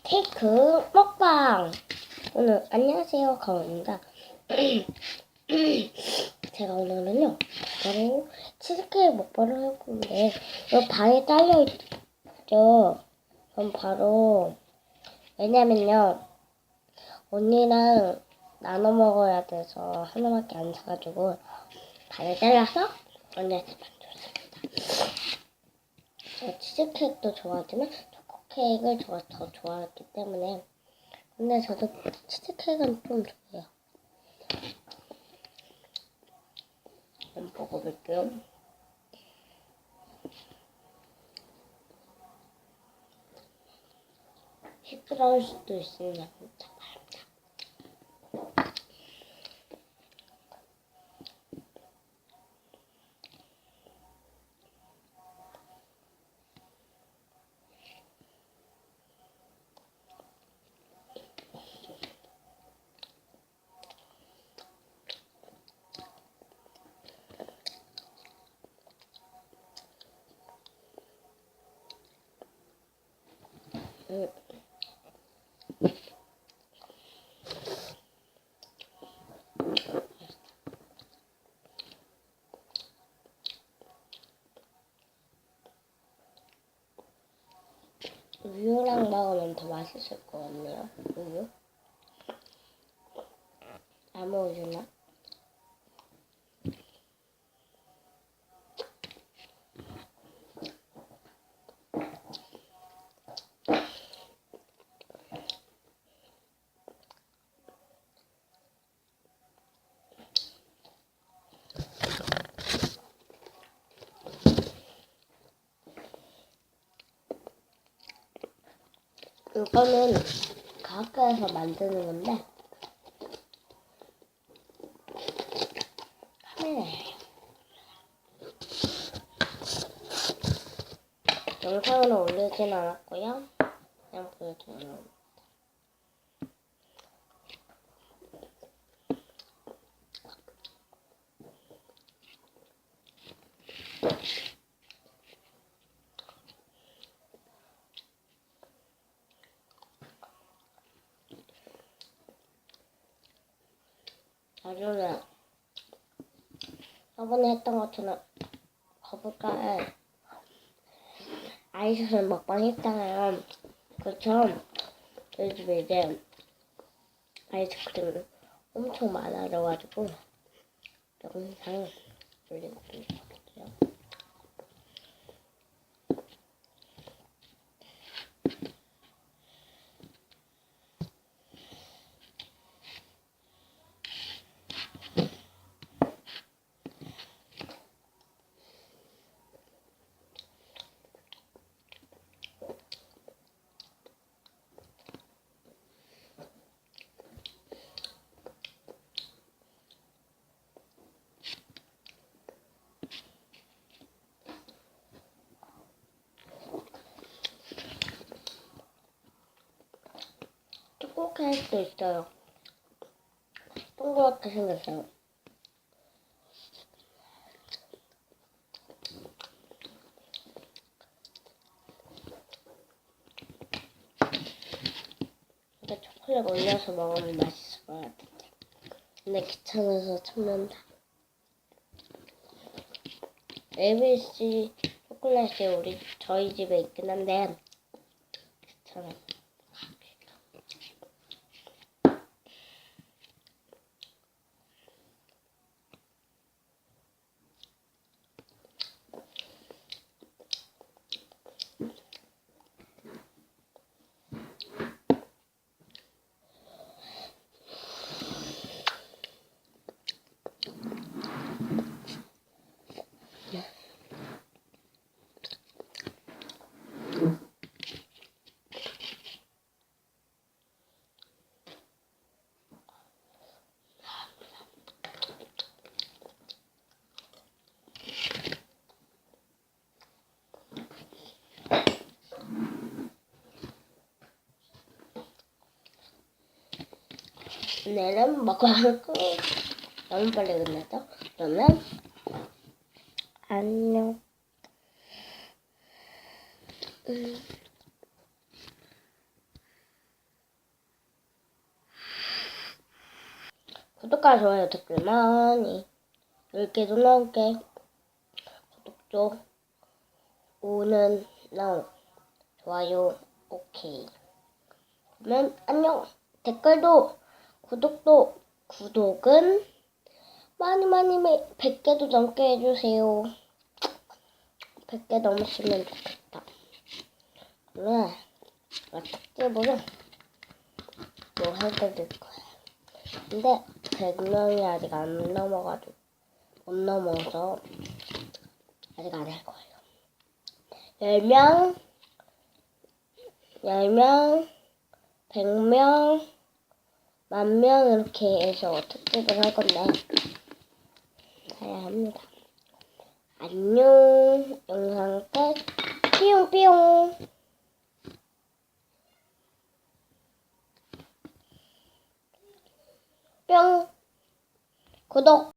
케이크 먹방! 오늘 안녕하세요, 가온입니다. 제가 오늘은요, 바로 치즈케이크 먹방을 할 건데, 이 방에 딸려있죠? 그럼 바로, 왜냐면요, 언니랑 나눠 먹어야 돼서 하나밖에 안 사가지고, 반에 잘라서 언니한테 만들었습니다. 제가 치즈케이크도 좋아하지만, 케이크를 더 좋아했기 때문에 근데 저도 치즈케이크는 좀 좋아해요. 한번 먹어볼게요. 시끄러울 수도 있으니까 참아합니다. 우유랑 먹으면 더 맛있을 것 같네요. 우유? 아무 우유나? 이거는 가까이서 만드는 건데 카메라예요. 영상으로 올리진 않았고요. 그냥 보여드려요. 나중에 저번에 했던 것처럼 거북이에 아이스크림 먹방 했잖아요. 그처럼 저희 집에 이제 아이스크림이 엄청 많아져가지고 영상 올리고 있어요. 초코 케이크도 있어요. 동그랗게 생겼어요. 이게 초콜릿 올려서 먹으면 맛있을 것 같은데. 근데 귀찮아서 참는다. ABC 초콜릿이 저희 집에 있긴 한데 귀찮아. 오늘은 먹방 끝. 너무 빨리 끝났죠? 그러면 안녕. 구독과 좋아요 댓글 많이 10개도 넘게 구독 좀 오는 나오 좋아요 오케이. 그러면 안녕. 댓글도 구독은 많이 100개도 넘게 해주세요. 100개 넘으시면 좋겠다. 그러면 특집으로 뭐 해드릴 거야. 근데 100명이 아직 안 넘어가지고 못 넘어서 아직 안 할 거예요. 10명, 100명, 10,000명 이렇게 해서 특집을 할 건데 해야 합니다. 안녕. 영상 끝. 삐용삐용. 뿅. 구독.